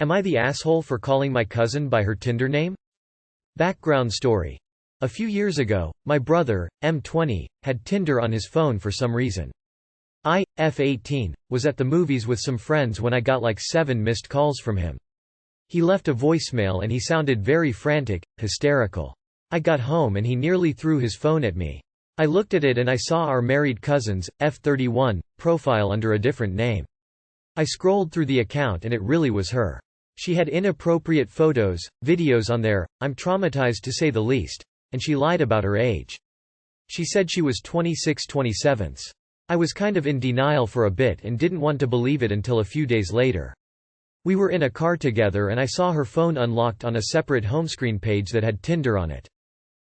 Am I the asshole for calling my cousin by her Tinder name? Background story. A few years ago, my brother, M20, had Tinder on his phone for some reason. I, F18, was at the movies with some friends when I got like 7 missed calls from him. He left a voicemail and he sounded very frantic, hysterical. I got home and he nearly threw his phone at me. I looked at it and I saw our married cousin's, F31, profile under a different name. I scrolled through the account and it really was her. She had inappropriate photos, videos on there, I'm traumatized to say the least, and she lied about her age. She said she was 26/27. I was kind of in denial for a bit and didn't want to believe it until a few days later. We were in a car together and I saw her phone unlocked on a separate homescreen page that had Tinder on it.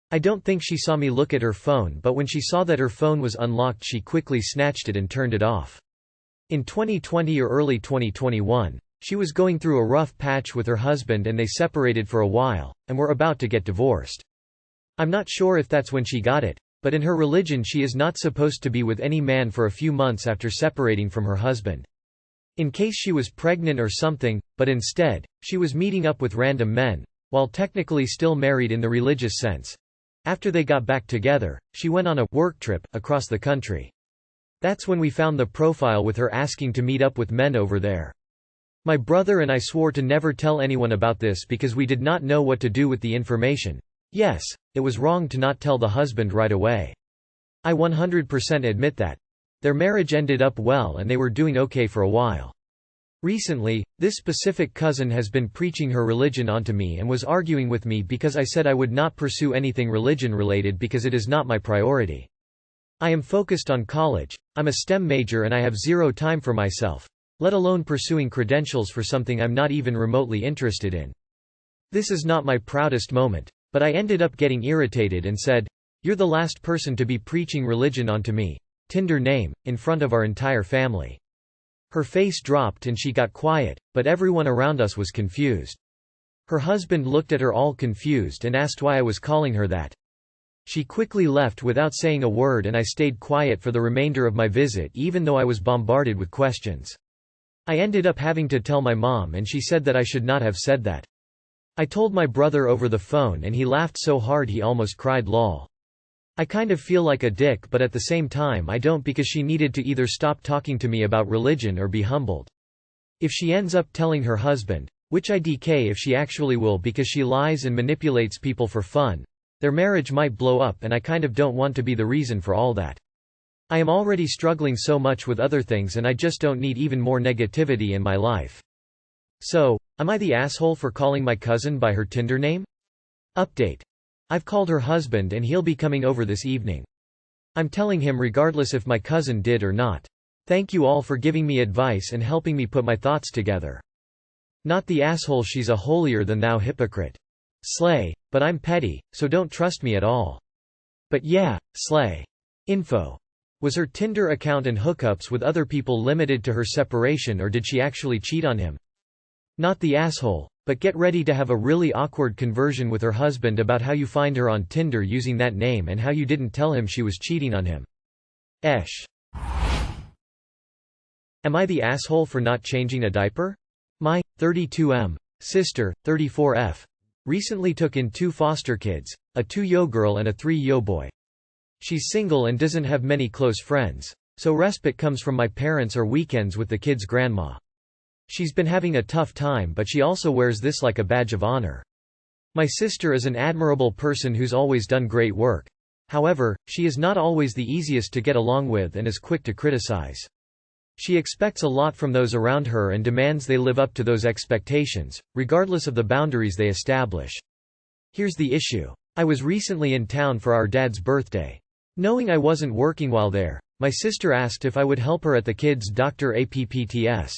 I don't think she saw me look at her phone, but when she saw that her phone was unlocked she quickly snatched it and turned it off. In 2020 or early 2021, she was going through a rough patch with her husband and they separated for a while, and were about to get divorced. I'm not sure if that's when she got it, but in her religion she is not supposed to be with any man for a few months after separating from her husband. In case she was pregnant or something, but instead, she was meeting up with random men, while technically still married in the religious sense. After they got back together, she went on a work trip across the country. That's when we found the profile with her asking to meet up with men over there. My brother and I swore to never tell anyone about this because we did not know what to do with the information. Yes, it was wrong to not tell the husband right away. I 100% admit that. Their marriage ended up well and they were doing okay for a while. Recently, this specific cousin has been preaching her religion onto me and was arguing with me because I said I would not pursue anything religion-related because it is not my priority. I am focused on college, I'm a STEM major and I have zero time for myself, let alone pursuing credentials for something I'm not even remotely interested in. This is not my proudest moment, but I ended up getting irritated and said, "You're the last person to be preaching religion onto me, Tinder name, in front of our entire family." Her face dropped and she got quiet, but everyone around us was confused. Her husband looked at her all confused and asked why I was calling her that. She quickly left without saying a word and I stayed quiet for the remainder of my visit even though I was bombarded with questions. I ended up having to tell my mom and she said that I should not have said that. I told my brother over the phone and he laughed so hard he almost cried lol. I kind of feel like a dick but at the same time I don't because she needed to either stop talking to me about religion or be humbled. If she ends up telling her husband, which I DK if she actually will because she lies and manipulates people for fun, their marriage might blow up and I kind of don't want to be the reason for all that. I am already struggling so much with other things and I just don't need even more negativity in my life. So, am I the asshole for calling my cousin by her Tinder name? Update. I've called her husband and he'll be coming over this evening. I'm telling him regardless if my cousin did or not. Thank you all for giving me advice and helping me put my thoughts together. Not the asshole, she's a holier-than-thou hypocrite. Slay, but I'm petty, so don't trust me at all. But yeah, slay. Info. Was her Tinder account and hookups with other people limited to her separation or did she actually cheat on him? Not the asshole, but get ready to have a really awkward conversion with her husband about how you find her on Tinder using that name and how you didn't tell him she was cheating on him. Esh. Am I the asshole for not changing a diaper? My 32M sister, 34F, recently took in 2 foster kids, a 2-yo girl and a 3-yo boy. She's single and doesn't have many close friends, so respite comes from my parents or weekends with the kids' grandma. She's been having a tough time but she also wears this like a badge of honor. My sister is an admirable person who's always done great work. However, she is not always the easiest to get along with and is quick to criticize. She expects a lot from those around her and demands they live up to those expectations, regardless of the boundaries they establish. Here's the issue. I was recently in town for our dad's birthday. Knowing I wasn't working while there, my sister asked if I would help her at the kids' Dr. Appts.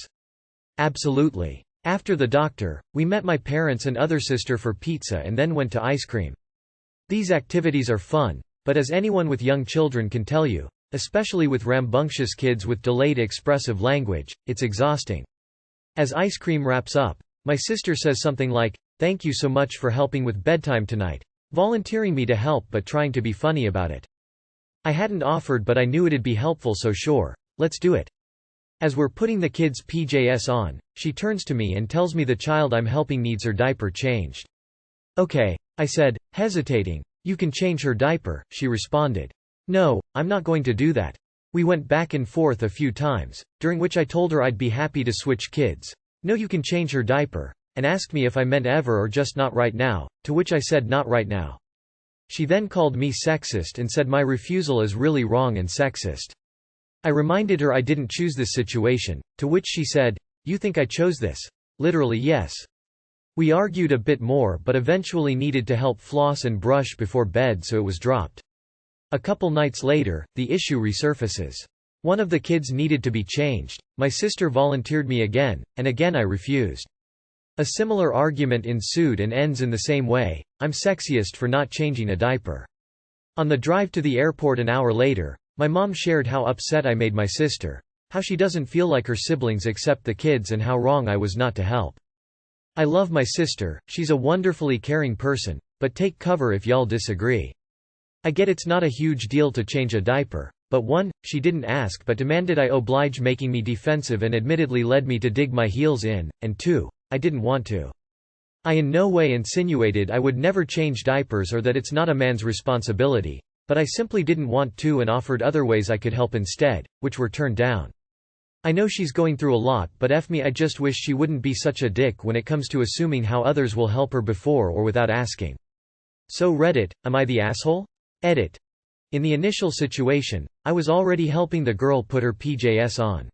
Absolutely. After the doctor, we met my parents and other sister for pizza and then went to ice cream. These activities are fun, but as anyone with young children can tell you, especially with rambunctious kids with delayed expressive language, it's exhausting. As ice cream wraps up, my sister says something like, "Thank you so much for helping with bedtime tonight," volunteering me to help but trying to be funny about it. I hadn't offered but I knew it'd be helpful, so sure, let's do it. As we're putting the kids' PJs on, she turns to me and tells me the child I'm helping needs her diaper changed. "Okay," I said, hesitating. "You can change her diaper," she responded. "No, I'm not going to do that." We went back and forth a few times, during which I told her I'd be happy to switch kids. "No, you can change her diaper," and asked me if I meant ever or just not right now, to which I said not right now. She then called me sexist and said my refusal is really wrong and sexist. I reminded her I didn't choose this situation, to which she said, "You think I chose this?" Literally, yes. We argued a bit more but eventually needed to help floss and brush before bed, so it was dropped. A couple nights later, the issue resurfaces. One of the kids needed to be changed. My sister volunteered me again, and again I refused. A similar argument ensued and ends in the same way: I'm sexiest for not changing a diaper. On the drive to the airport an hour later, my mom shared how upset I made my sister, how she doesn't feel like her siblings accept the kids, and how wrong I was not to help. I love my sister, she's a wonderfully caring person, but take cover if y'all disagree. I get it's not a huge deal to change a diaper, but 1, she didn't ask but demanded I oblige, making me defensive and admittedly led me to dig my heels in, and 2, I didn't want to. I in no way insinuated I would never change diapers or that it's not a man's responsibility, but I simply didn't want to and offered other ways I could help instead, which were turned down. I know she's going through a lot, but F me, I just wish she wouldn't be such a dick when it comes to assuming how others will help her before or without asking. So Reddit, am I the asshole? Edit. In the initial situation, I was already helping the girl put her PJs on.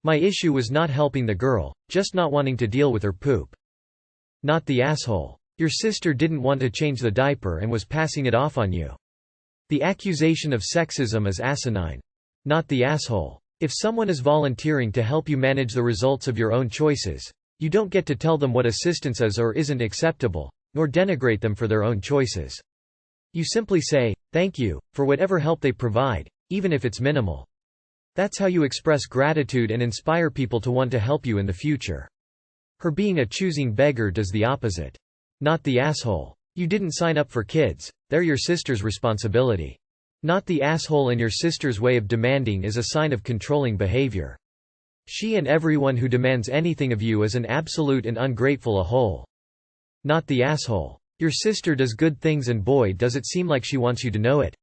My issue was not helping the girl, just not wanting to deal with her poop. Not the asshole. Your sister didn't want to change the diaper and was passing it off on you. The accusation of sexism is asinine. Not the asshole. If someone is volunteering to help you manage the results of your own choices, you don't get to tell them what assistance is or isn't acceptable, nor denigrate them for their own choices. You simply say, "Thank you," for whatever help they provide, even if it's minimal. That's how you express gratitude and inspire people to want to help you in the future. Her being a choosing beggar does the opposite. Not the asshole. You didn't sign up for kids, they're your sister's responsibility. Not the asshole, and your sister's way of demanding is a sign of controlling behavior. She and everyone who demands anything of you is an absolute and ungrateful a-hole. Not the asshole. Your sister does good things, and boy does it seem like she wants you to know it.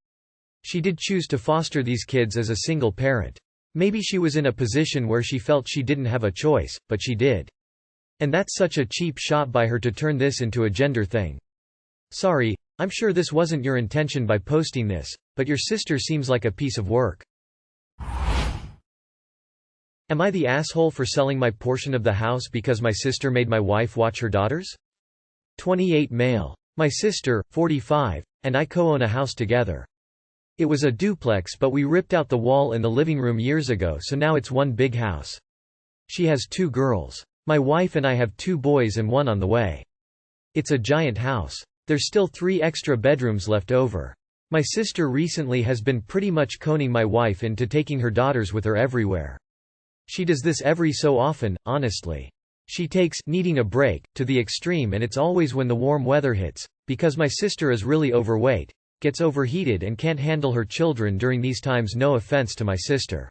She did choose to foster these kids as a single parent. Maybe she was in a position where she felt she didn't have a choice, but she did. And that's such a cheap shot by her to turn this into a gender thing. Sorry, I'm sure this wasn't your intention by posting this, but your sister seems like a piece of work. Am I the asshole for selling my portion of the house because my sister made my wife watch her daughters? 28 male. My sister, 45, and I co-own a house together. It was a duplex, but we ripped out the wall in the living room years ago, so now it's one big house. She has 2 girls. My wife and I have 2 boys and 1 on the way. It's a giant house. There's still 3 extra bedrooms left over. My sister recently has been pretty much coning my wife into taking her daughters with her everywhere. She does this every so often, honestly. She takes needing a break to the extreme, and it's always when the warm weather hits, because my sister is really overweight, gets overheated and can't handle her children during these times. No offense to my sister.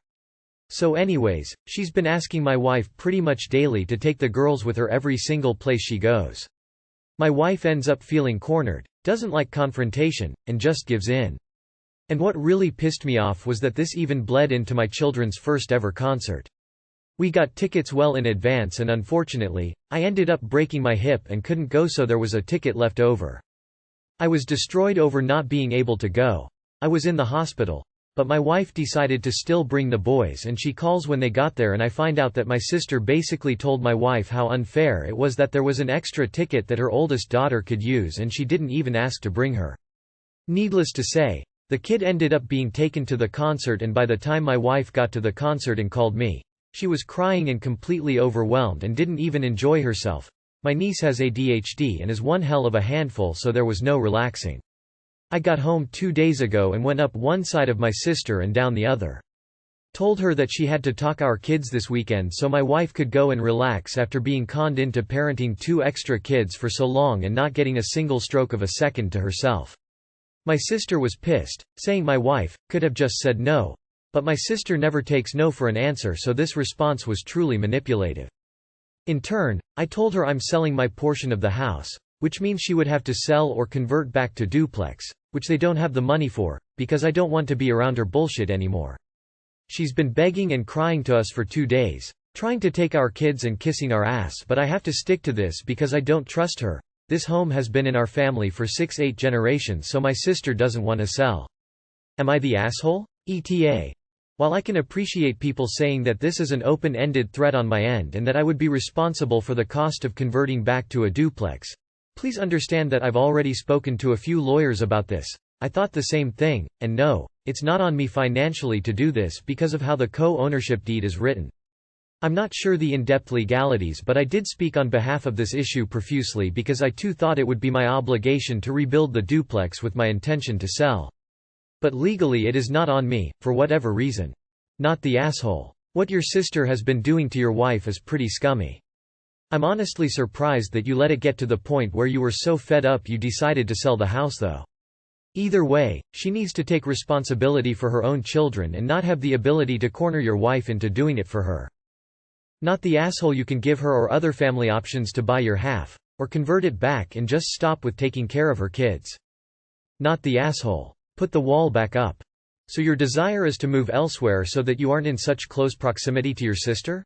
So anyways, she's been asking my wife pretty much daily to take the girls with her every single place she goes. My wife ends up feeling cornered, doesn't like confrontation, and just gives in. And what really pissed me off was that this even bled into my children's first ever concert. We got tickets well in advance, and unfortunately, I ended up breaking my hip and couldn't go, so there was a ticket left over. I was destroyed over not being able to go. I was in the hospital. But my wife decided to still bring the boys, and she calls when they got there, and I find out that my sister basically told my wife how unfair it was that there was an extra ticket that her oldest daughter could use, and she didn't even ask to bring her. Needless to say, the kid ended up being taken to the concert, and by the time my wife got to the concert and called me, she was crying and completely overwhelmed and didn't even enjoy herself. My niece has ADHD and is one hell of a handful, so there was no relaxing. I got home 2 days ago and went up one side of my sister and down the other. Told her that she had to talk our kids this weekend so my wife could go and relax after being conned into parenting 2 extra kids for so long and not getting a single stroke of a second to herself. My sister was pissed, saying my wife could have just said no, But my sister never takes no for an answer, so this response was truly manipulative. In turn, I told her I'm selling my portion of the house, which means she would have to sell or convert back to duplex, which they don't have the money for, because I don't want to be around her bullshit anymore. She's been begging and crying to us for 2 days, trying to take our kids and kissing our ass, but I have to stick to this because I don't trust her. This home has been in our family for 6-8 generations, so my sister doesn't want to sell. Am I the asshole? ETA. While I can appreciate people saying that this is an open-ended threat on my end and that I would be responsible for the cost of converting back to a duplex, please understand that I've already spoken to a few lawyers about this. I thought the same thing, and no, it's not on me financially to do this because of how the co-ownership deed is written. I'm not sure the in-depth legalities, but I did speak on behalf of this issue profusely because I too thought it would be my obligation to rebuild the duplex with my intention to sell. But legally it is not on me, for whatever reason. Not the asshole. What your sister has been doing to your wife is pretty scummy. I'm honestly surprised that you let it get to the point where you were so fed up you decided to sell the house though. Either way, she needs to take responsibility for her own children and not have the ability to corner your wife into doing it for her. Not the asshole. You can give her or other family options to buy your half, or convert it back and just stop with taking care of her kids. Not the asshole. Put the wall back up. So your desire is to move elsewhere so that you aren't in such close proximity to your sister?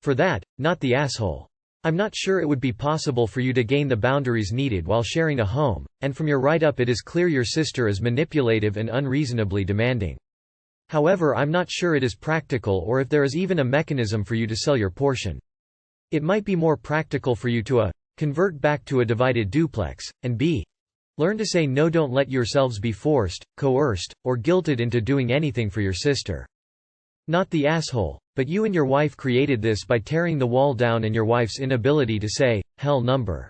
For that, not the asshole. I'm not sure it would be possible for you to gain the boundaries needed while sharing a home, and from your write-up it is clear your sister is manipulative and unreasonably demanding. However, I'm not sure it is practical or if there is even a mechanism for you to sell your portion. It might be more practical for you to convert back to a divided duplex, and b. learn to say no. Don't let yourselves be forced, coerced, or guilted into doing anything for your sister. Not the asshole, but you and your wife created this by tearing the wall down and your wife's inability to say, hell number.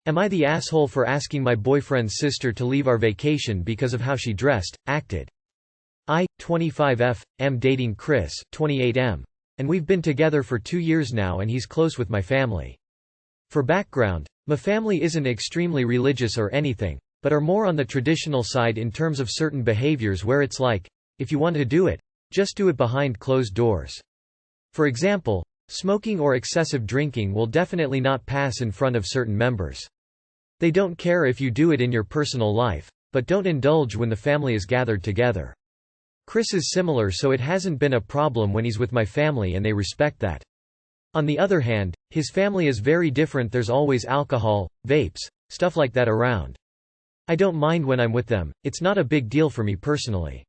Am I the asshole for asking my boyfriend's sister to leave our vacation because of how she dressed, acted? I, 25F, am dating Chris, 28M. And we've been together for 2 years now and he's close with my family. For background, my family isn't extremely religious or anything, but are more on the traditional side in terms of certain behaviors where it's like, if you want to do it, just do it behind closed doors. For example, smoking or excessive drinking will definitely not pass in front of certain members. They don't care if you do it in your personal life, but don't indulge when the family is gathered together. Chris is similar, so it hasn't been a problem when he's with my family and they respect that. On the other hand, his family is very different. There's always alcohol, vapes, stuff like that around. I don't mind when I'm with them, it's not a big deal for me personally.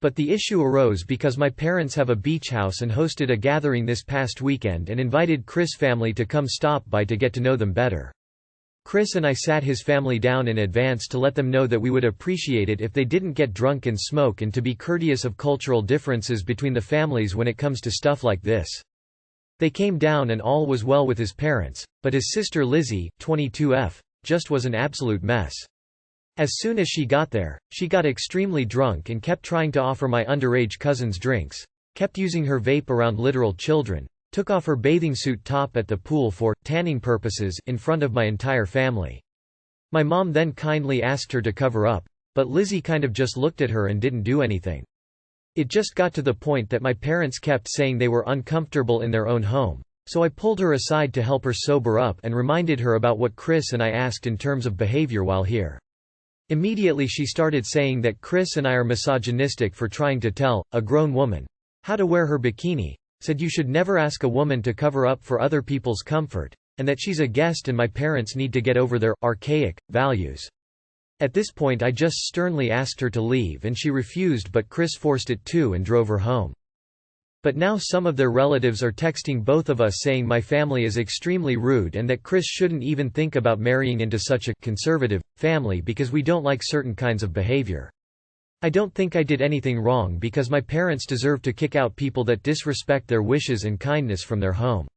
But the issue arose because my parents have a beach house and hosted a gathering this past weekend and invited Chris' family to come stop by to get to know them better. Chris and I sat his family down in advance to let them know that we would appreciate it if they didn't get drunk and smoke and to be courteous of cultural differences between the families when it comes to stuff like this. They came down and all was well with his parents, but his sister Lizzie, 22F, just was an absolute mess. As soon as she got there, she got extremely drunk and kept trying to offer my underage cousins drinks, kept using her vape around literal children, took off her bathing suit top at the pool for tanning purposes in front of my entire family. My mom then kindly asked her to cover up, but Lizzie kind of just looked at her and didn't do anything. It just got to the point that my parents kept saying they were uncomfortable in their own home, so I pulled her aside to help her sober up and reminded her about what Chris and I asked in terms of behavior while here. Immediately she started saying that Chris and I are misogynistic for trying to tell a grown woman how to wear her bikini, said you should never ask a woman to cover up for other people's comfort, and that she's a guest and my parents need to get over their archaic values. At this point I just sternly asked her to leave and she refused, but Chris forced it too and drove her home. But now some of their relatives are texting both of us saying my family is extremely rude and that Chris shouldn't even think about marrying into such a conservative family because we don't like certain kinds of behavior. I don't think I did anything wrong because my parents deserve to kick out people that disrespect their wishes and kindness from their home.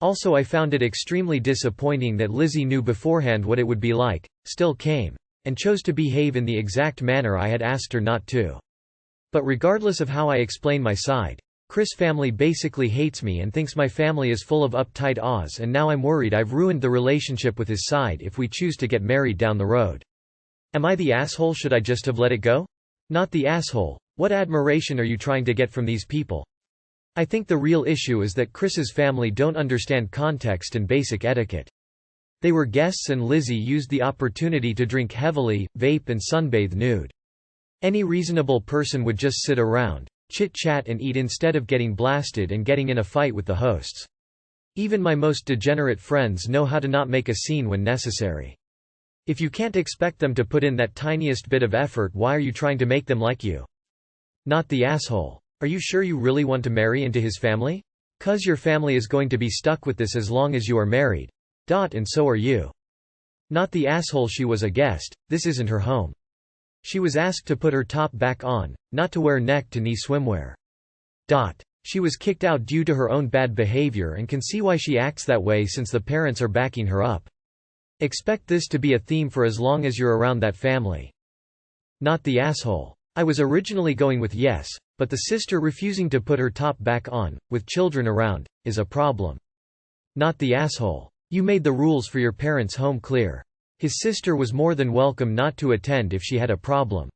Also, I found it extremely disappointing that Lizzie knew beforehand what it would be like, still came, and chose to behave in the exact manner I had asked her not to. But regardless of how I explain my side, Chris' family basically hates me and thinks my family is full of uptight Oz, and now I'm worried I've ruined the relationship with his side if we choose to get married down the road. Am I the asshole? Should I just have let it go? Not the asshole. What admiration are you trying to get from these people? I think the real issue is that Chris's family don't understand context and basic etiquette. They were guests and Lizzie used the opportunity to drink heavily, vape and sunbathe nude. Any reasonable person would just sit around, chit-chat and eat instead of getting blasted and getting in a fight with the hosts. Even my most degenerate friends know how to not make a scene when necessary. If you can't expect them to put in that tiniest bit of effort, why are you trying to make them like you? Not the asshole. Are you sure you really want to marry into his family? 'Cause your family is going to be stuck with this as long as you are married. And so are you. Not the asshole. She was a guest, this isn't her home. She was asked to put her top back on, not to wear neck-to-knee swimwear. She was kicked out due to her own bad behavior and can see why she acts that way since the parents are backing her up. Expect this to be a theme for as long as you're around that family. Not the asshole. I was originally going with yes, but the sister refusing to put her top back on, with children around, is a problem. Not the asshole. You made the rules for your parents' home clear. His sister was more than welcome not to attend if she had a problem.